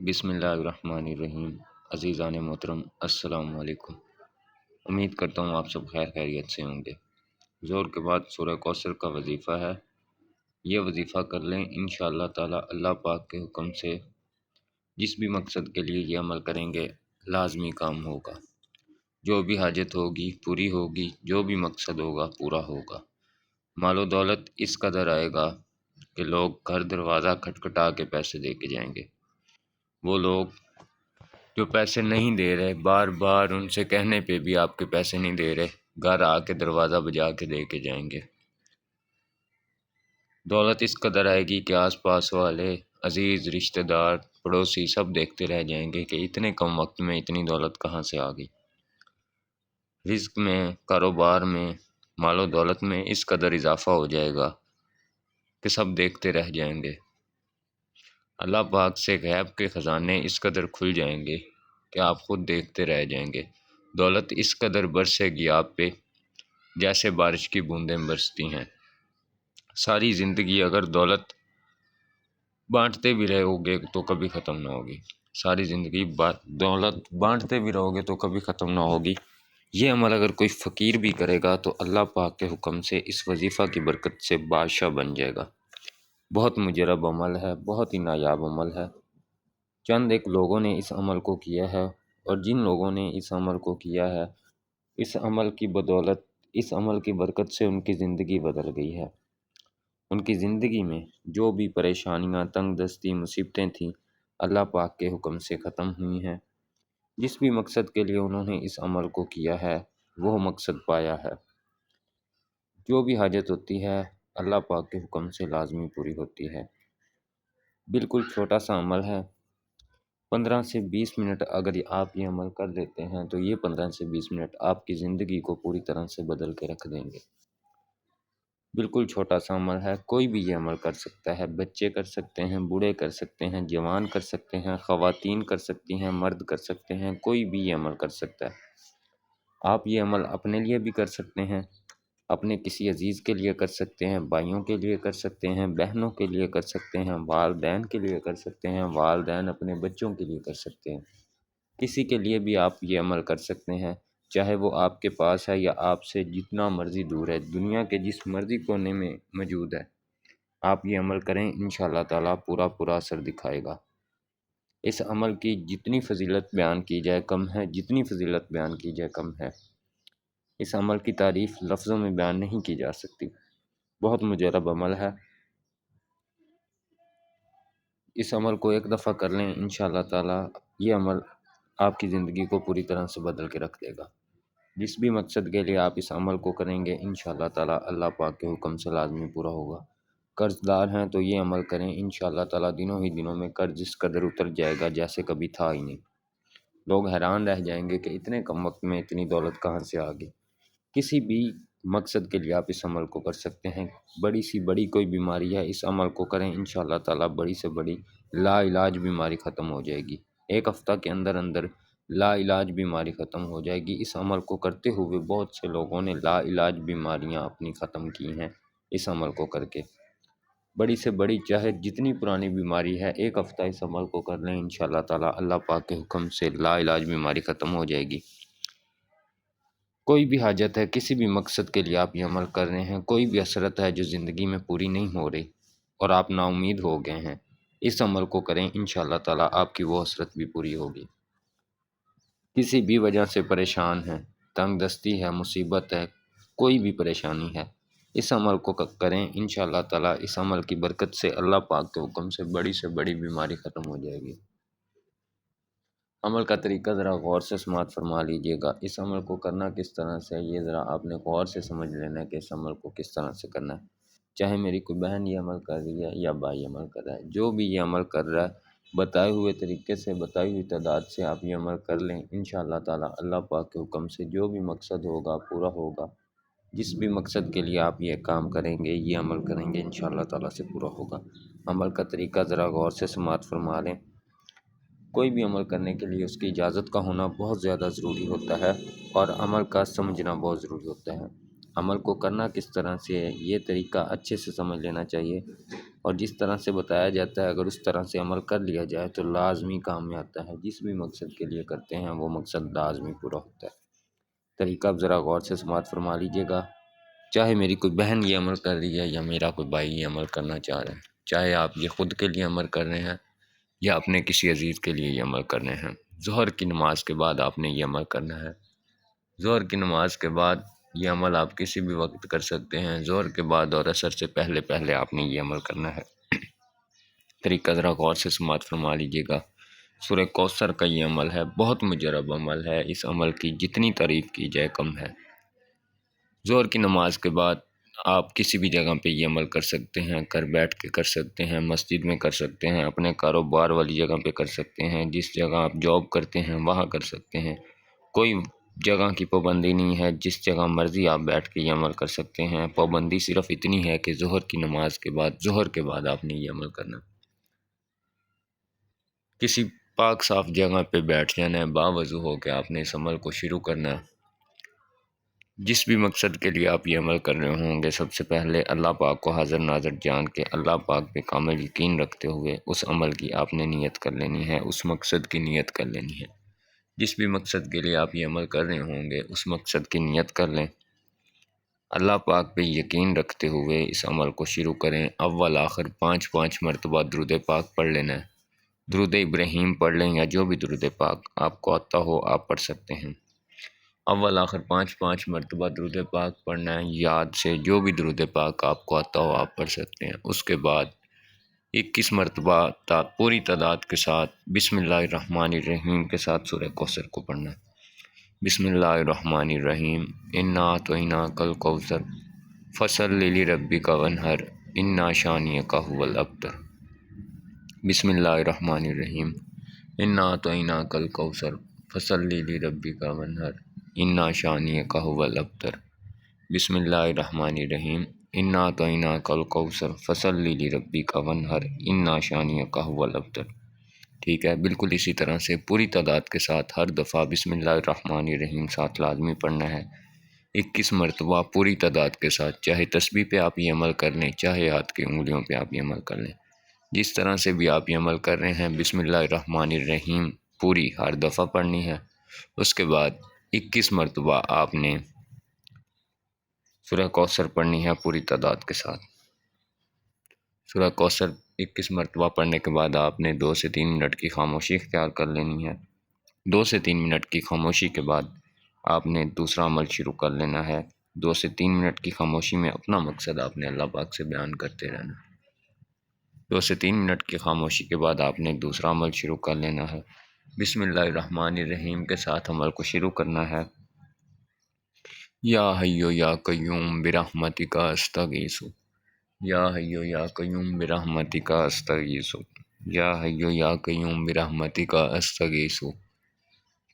بسم اللہ الرحمن الرحیم۔ عزیزان محترم السلام علیکم۔ امید کرتا ہوں آپ سب خیر خیریت سے ہوں گے۔ زور کے بعد سورہ کوثر کا وظیفہ ہے، یہ وظیفہ کر لیں انشاءاللہ تعالی اللہ پاک کے حکم سے جس بھی مقصد کے لیے یہ عمل کریں گے لازمی کام ہوگا، جو بھی حاجت ہوگی پوری ہوگی، جو بھی مقصد ہوگا پورا ہوگا۔ مال و دولت اس قدر آئے گا کہ لوگ گھر دروازہ کھٹکھٹا کے پیسے دے کے جائیں گے۔ وہ لوگ جو پیسے نہیں دے رہے، بار بار ان سے کہنے پہ بھی آپ کے پیسے نہیں دے رہے، گھر آ کے دروازہ بجا کے دے کے جائیں گے۔ دولت اس قدر آئے گی کہ آس پاس والے عزیز رشتہ دار پڑوسی سب دیکھتے رہ جائیں گے کہ اتنے کم وقت میں اتنی دولت کہاں سے آ گئی۔ رزق میں، کاروبار میں، مال و دولت میں اس قدر اضافہ ہو جائے گا کہ سب دیکھتے رہ جائیں گے۔ اللہ پاک سے غیب کے خزانے اس قدر کھل جائیں گے کہ آپ خود دیکھتے رہ جائیں گے۔ دولت اس قدر برسے گی آپ پہ جیسے بارش کی بوندیں برستی ہیں۔ ساری زندگی اگر دولت بانٹتے بھی رہو گے تو کبھی ختم نہ ہوگی۔ ساری زندگی دولت بانٹتے بھی رہو گے تو کبھی ختم نہ ہوگی۔ یہ عمل اگر کوئی فقیر بھی کرے گا تو اللہ پاک کے حکم سے اس وظیفہ کی برکت سے بادشاہ بن جائے گا۔ بہت مجرب عمل ہے، بہت ہی نایاب عمل ہے۔ چند ایک لوگوں نے اس عمل کو کیا ہے، اور جن لوگوں نے اس عمل کو کیا ہے، اس عمل کی بدولت، اس عمل کی برکت سے ان کی زندگی بدل گئی ہے۔ ان کی زندگی میں جو بھی پریشانیاں، تنگ دستی، مصیبتیں تھیں، اللہ پاک کے حکم سے ختم ہوئی ہیں۔ جس بھی مقصد کے لیے انہوں نے اس عمل کو کیا ہے وہ مقصد پایا ہے۔ جو بھی حاجت ہوتی ہے اللہ پاک کے حکم سے لازمی پوری ہوتی ہے۔ بالکل چھوٹا سا عمل ہے، 15 سے 20 منٹ اگر آپ یہ عمل کر لیتے ہیں تو یہ 15 سے 20 منٹ آپ کی زندگی کو پوری طرح سے بدل کے رکھ دیں گے۔ بالکل چھوٹا سا عمل ہے، کوئی بھی یہ عمل کر سکتا ہے، بچے کر سکتے ہیں، بوڑھے کر سکتے ہیں، جوان کر سکتے ہیں، خواتین کر سکتی ہیں، مرد کر سکتے ہیں، کوئی بھی یہ عمل کر سکتا ہے۔ آپ یہ عمل اپنے لیے بھی کر سکتے ہیں، اپنے کسی عزیز کے لیے کر سکتے ہیں، بھائیوں کے لیے کر سکتے ہیں، بہنوں کے لیے کر سکتے ہیں، والدین کے لیے کر سکتے ہیں، والدین اپنے بچوں کے لیے کر سکتے ہیں۔ کسی کے لیے بھی آپ یہ عمل کر سکتے ہیں، چاہے وہ آپ کے پاس ہے یا آپ سے جتنا مرضی دور ہے، دنیا کے جس مرضی کونے میں موجود ہے، آپ یہ عمل کریں انشاءاللہ تعالی پورا اثر دکھائے گا۔ اس عمل کی جتنی فضیلت بیان کی جائے کم ہے، جتنی فضیلت بیان کی جائے کم ہے۔ اس عمل کی تعریف لفظوں میں بیان نہیں کی جا سکتی، بہت مجرب عمل ہے۔ اس عمل کو ایک دفعہ کر لیں انشاءاللہ تعالی یہ عمل آپ کی زندگی کو پوری طرح سے بدل کے رکھ دے گا۔ جس بھی مقصد کے لیے آپ اس عمل کو کریں گے انشاءاللہ تعالی اللہ پاک کے حکم سے لازمی پورا ہوگا۔ قرض دار ہیں تو یہ عمل کریں انشاءاللہ تعالی دنوں ہی دنوں میں قرض اس قدر اتر جائے گا جیسے کبھی تھا ہی نہیں۔ لوگ حیران رہ جائیں گے کہ اتنے کم وقت میں اتنی دولت کہاں سے آ گئی۔ کسی بھی مقصد کے لیے آپ اس عمل کو کر سکتے ہیں۔ بڑی سی بڑی کوئی بیماری ہے، اس عمل کو کریں انشاءاللہ تعالی بڑی سے بڑی لا علاج بیماری ختم ہو جائے گی۔ ایک ہفتہ کے اندر لا علاج بیماری ختم ہو جائے گی۔ اس عمل کو کرتے ہوئے بہت سے لوگوں نے لا علاج بیماریاں اپنی ختم کی ہیں اس عمل کو کر کے۔ بڑی سے بڑی چاہے جتنی پرانی بیماری ہے، ایک ہفتہ اس عمل کو کر لیں انشاءاللہ تعالی اللہ پاک کے حکم سے لا علاج بیماری ختم ہو جائے گی۔ کوئی بھی حاجت ہے، کسی بھی مقصد کے لیے آپ یہ عمل کر رہے ہیں، کوئی بھی حسرت ہے جو زندگی میں پوری نہیں ہو رہی اور آپ نا امید ہو گئے ہیں، اس عمل کو کریں انشاءاللہ تعالی آپ کی وہ حسرت بھی پوری ہوگی۔ کسی بھی وجہ سے پریشان ہیں، تنگ دستی ہے، مصیبت ہے، کوئی بھی پریشانی ہے، اس عمل کو کریں انشاءاللہ تعالی اس عمل کی برکت سے اللہ پاک کے حکم سے بڑی بیماری ختم ہو جائے گی۔ عمل کا طریقہ ذرا غور سے سماعت فرما لیجئے گا۔ اس عمل کو کرنا کس طرح سے ہے یہ ذرا آپ نے غور سے سمجھ لینا ہے کہ اس عمل کو کس طرح سے کرنا ہے۔ چاہے میری کوئی بہن یہ عمل کر رہی ہے یا بھائی عمل کر رہا ہے، جو بھی یہ عمل کر رہا ہے، بتائے ہوئے طریقے سے، بتائی ہوئی تعداد سے آپ یہ عمل کر لیں انشاءاللہ تعالی اللہ پاک کے حکم سے جو بھی مقصد ہوگا پورا ہوگا۔ جس بھی مقصد کے لیے آپ یہ کام کریں گے، یہ عمل کریں گے انشاءاللہ تعالی سے پورا ہوگا۔ عمل کا طریقہ ذرا غور سے سماعت فرما لیں۔ کوئی بھی عمل کرنے کے لیے اس کی اجازت کا ہونا بہت زیادہ ضروری ہوتا ہے، اور عمل کا سمجھنا بہت ضروری ہوتا ہے۔ عمل کو کرنا کس طرح سے ہے یہ طریقہ اچھے سے سمجھ لینا چاہیے، اور جس طرح سے بتایا جاتا ہے اگر اس طرح سے عمل کر لیا جائے تو لازمی کام میں آتا ہے، جس بھی مقصد کے لیے کرتے ہیں وہ مقصد لازمی پورا ہوتا ہے۔ طریقہ اب ذرا غور سے سماعت فرما لیجیے گا۔ چاہے میری کوئی بہن یہ عمل کر رہی ہے یا میرا کوئی بھائی یہ عمل کرنا چاہ رہا ہے، چاہے آپ یہ خود کے لیے عمل کر رہے ہیں یا اپنے کسی عزیز کے لیے یہ عمل کر رہے ہیں، ظہر کی نماز کے بعد آپ نے یہ عمل کرنا ہے۔ ظہر کی نماز کے بعد یہ عمل آپ کسی بھی وقت کر سکتے ہیں، ظہر کے بعد اور عصر سے پہلے پہلے آپ نے یہ عمل کرنا ہے۔ طریقہ ذرا غور سے سماعت فرما لیجیے گا۔ سورہ کوثر کا یہ عمل ہے، بہت مجرب عمل ہے، اس عمل کی جتنی تعریف کی جائے کم ہے۔ ظہر کی نماز کے بعد آپ کسی بھی جگہ پہ یہ عمل کر سکتے ہیں، گھر بیٹھ کے کر سکتے ہیں، مسجد میں کر سکتے ہیں، اپنے کاروبار والی جگہ پہ کر سکتے ہیں، جس جگہ آپ جاب کرتے ہیں وہاں کر سکتے ہیں، کوئی جگہ کی پابندی نہیں ہے، جس جگہ مرضی آپ بیٹھ کے یہ عمل کر سکتے ہیں۔ پابندی صرف اتنی ہے کہ ظہر کی نماز کے بعد، ظہر کے بعد آپ نے یہ عمل کرنا، کسی پاک صاف جگہ پہ بیٹھ جانا ہے، باوضو ہو کے آپ نے اس عمل کو شروع کرنا ہے۔ جس بھی مقصد کے لیے آپ یہ عمل کر رہے ہوں گے، سب سے پہلے اللہ پاک کو حاضر ناظر جان کے، اللہ پاک پہ کامل یقین رکھتے ہوئے اس عمل کی آپ نے نیت کر لینی ہے، اس مقصد کی نیت کر لینی ہے۔ جس بھی مقصد کے لیے آپ یہ عمل کر رہے ہوں گے اس مقصد کی نیت کر لیں، اللہ پاک پہ یقین رکھتے ہوئے اس عمل کو شروع کریں۔ اول آخر 5 مرتبہ درود پاک پڑھ لینا ہے، درود ابراہیم پڑھ لیں یا جو بھی درود پاک آپ کو آتا ہو آپ پڑھ سکتے ہیں۔ اول آخر 5 مرتبہ درود پاک پڑھنا ہے، یاد سے جو بھی درود پاک آپ کو آتا ہو آپ پڑھ سکتے ہیں۔ اس کے بعد 21 مرتبہ پوری تعداد کے ساتھ بسم اللہ الرحمن الرحیم کے ساتھ سورہ کوثر کو پڑھنا ہے۔ بسم اللہ الرحمن الرحیم، انا اعطیناک الکوثر فصلی لربک وانحر انا شانئک ھو الابتر۔ بسم اللہ الرحمن الرحیم، انا اعطیناک الکوثر فصلی لربک وانحر انا شانئک ھو الابتر۔ بسم اللہ الرحمن الرحیم، انا اعطیناک الکوثر فصلی لربک وانحر انا شانئک ھو الابتر۔ ٹھیک ہے، بالکل اسی طرح سے پوری تعداد کے ساتھ ہر دفعہ بسم اللہ الرحمن الرحیم ساتھ لازمی پڑھنا ہے، 21 مرتبہ پوری تعداد کے ساتھ، چاہے تسبیح پہ آپ یہ عمل کر لیں، چاہے ہاتھ کی انگلیوں پہ آپ یہ عمل کر لیں، جس طرح سے بھی آپ یہ عمل کر رہے ہیں بسم اللہ الرحمن الرحیم پوری ہر دفعہ پڑھنی ہے۔ اس کے بعد 21 مرتبہ آپ نے سورہ کوثر پڑھنی ہے پوری تعداد کے ساتھ۔ سورہ کوثر 21 مرتبہ پڑھنے کے بعد آپ نے 2 سے 3 منٹ کی خاموشی اختیار کر لینی ہے۔ 2 سے 3 منٹ کی خاموشی کے بعد آپ نے دوسرا عمل شروع کر لینا ہے۔ 2 سے 3 منٹ کی خاموشی میں اپنا مقصد آپ نے اللہ پاک سے بیان کرتے رہنا۔ 2 سے 3 منٹ کی خاموشی کے بعد آپ نے دوسرا عمل شروع کر لینا ہے۔ بسم اللہ الرحمن الرحیم کے ساتھ عمل کو شروع کرنا ہے۔ یا حی یا قیوم برحمتک استغیث، یا حی یا قیوم برحمتک استغیث، یا حی یا قیوم برحمتک استغیث۔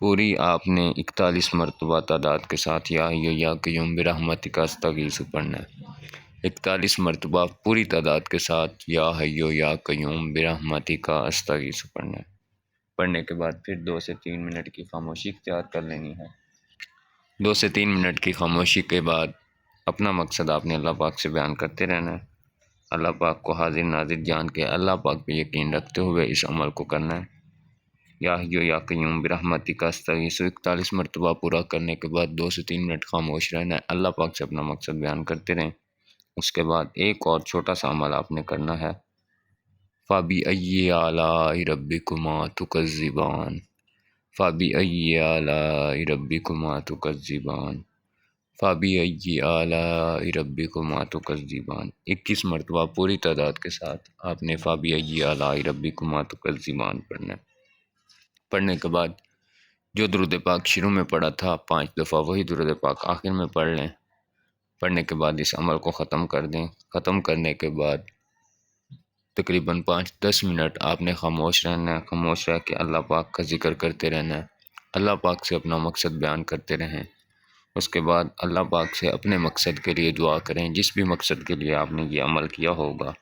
پوری آپ نے 41 مرتبہ تعداد کے ساتھ یا حی یا قیوم برحمتک استغیث پڑھنا ہے۔ 41 مرتبہ پوری تعداد کے ساتھ یا حی یا قیوم برحمتک استغیث پڑھنا ہے۔ پڑھنے کے بعد پھر 2 سے 3 منٹ کی خاموشی اختیار کر لینی ہے۔ 2 سے 3 منٹ کی خاموشی کے بعد اپنا مقصد آپ نے اللہ پاک سے بیان کرتے رہنا ہے۔ اللہ پاک کو حاضر ناظر جان کے اللہ پاک پہ یقین رکھتے ہوئے اس عمل کو کرنا ہے۔ یا حی یا قیوم برحمتک استغیث 41 مرتبہ پورا کرنے کے بعد 2 سے 3 منٹ خاموش رہنا ہے، اللہ پاک سے اپنا مقصد بیان کرتے رہیں۔ اس کے بعد ایک اور چھوٹا سا عمل آپ نے کرنا ہے، فَبِأَيِّ آلَاءِ رَبِّكُمَا تُكَذِّبَانِ، فَبِأَيِّ آلَاءِ رَبِّكُمَا تُكَذِّبَانِ، فَبِأَيِّ آلَاءِ رَبِّكُمَا تُكَذِّبَانِ 21 مرتبہ پوری تعداد کے ساتھ آپ نے فَبِأَيِّ آلَاءِ رَبِّكُمَا تُكَذِّبَانِ پڑھنا ہے۔ پڑھنے کے بعد جو درود پاک شروع میں پڑھا تھا 5 دفعہ وہی درود پاک آخر میں پڑھ لیں۔ پڑھنے کے بعد اس عمل کو ختم کر دیں۔ ختم کرنے کے بعد تقریباً 5-10 منٹ آپ نے خاموش رہنا ہے، خاموش رہ کے اللہ پاک کا ذکر کرتے رہنا ہے، اللہ پاک سے اپنا مقصد بیان کرتے رہیں۔ اس کے بعد اللہ پاک سے اپنے مقصد کے لیے دعا کریں، جس بھی مقصد کے لیے آپ نے یہ عمل کیا ہوگا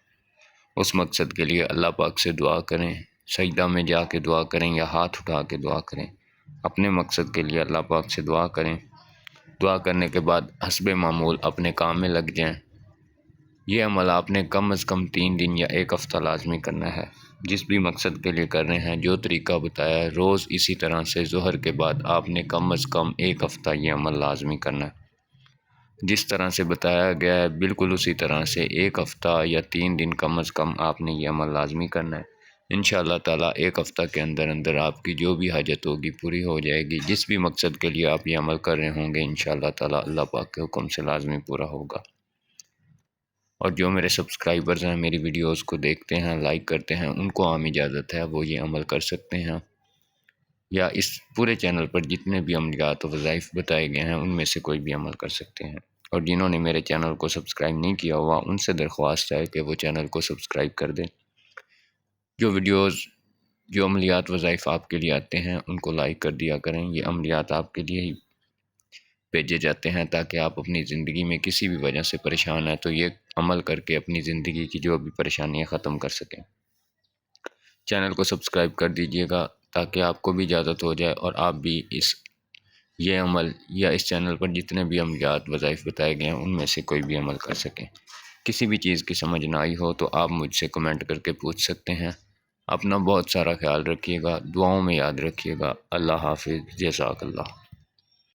اس مقصد کے لیے اللہ پاک سے دعا کریں، سجدہ میں جا کے دعا کریں یا ہاتھ اٹھا کے دعا کریں، اپنے مقصد کے لیے اللہ پاک سے دعا کریں۔ دعا کرنے کے بعد حسب معمول اپنے کام میں لگ جائیں۔ یہ عمل آپ نے کم از کم 3 دن یا 1 ہفتہ لازمی کرنا ہے۔ جس بھی مقصد کے لیے کر رہے ہیں، جو طریقہ بتایا ہے، روز اسی طرح سے ظہر کے بعد آپ نے کم از کم 1 ہفتہ یہ عمل لازمی کرنا ہے۔ جس طرح سے بتایا گیا ہے بالکل اسی طرح سے 1 ہفتہ یا 3 دن کم از کم آپ نے یہ عمل لازمی کرنا ہے۔ انشاءاللہ تعالیٰ 1 ہفتہ کے اندر اندر آپ کی جو بھی حاجت ہوگی پوری ہو جائے گی۔ جس بھی مقصد کے لیے آپ یہ عمل کر رہے ہوں گے انشاءاللہ تعالیٰ اللہ پاک کے حکم سے لازمی پورا ہوگا۔ اور جو میرے سبسکرائبرز ہیں، میری ویڈیوز کو دیکھتے ہیں، لائک کرتے ہیں، ان کو عام اجازت ہے وہ یہ عمل کر سکتے ہیں، یا اس پورے چینل پر جتنے بھی عملیات و وظائف بتائے گئے ہیں ان میں سے کوئی بھی عمل کر سکتے ہیں۔ اور جنہوں نے میرے چینل کو سبسکرائب نہیں کیا ہوا ان سے درخواست ہے کہ وہ چینل کو سبسکرائب کر دیں۔ جو ویڈیوز جو عملیات وظائف آپ کے لیے آتے ہیں ان کو لائک کر دیا کریں۔ یہ عملیات آپ کے لیے ہی بھیجے جاتے ہیں تاکہ آپ اپنی زندگی میں کسی بھی وجہ سے پریشان ہیں تو یہ عمل کر کے اپنی زندگی کی جو بھی پریشانیاں ختم کر سکیں۔ چینل کو سبسکرائب کر دیجئے گا تاکہ آپ کو بھی اجازت ہو جائے اور آپ بھی یہ عمل یا اس چینل پر جتنے بھی عملیات وظائف بتائے گئے ہیں ان میں سے کوئی بھی عمل کر سکیں۔ کسی بھی چیز کی سمجھ نہ آئی ہو تو آپ مجھ سے کمنٹ کر کے پوچھ سکتے ہیں۔ اپنا بہت سارا خیال رکھیے گا، دعاؤں میں یاد رکھیے گا۔ اللہ حافظ، جزاک اللہ۔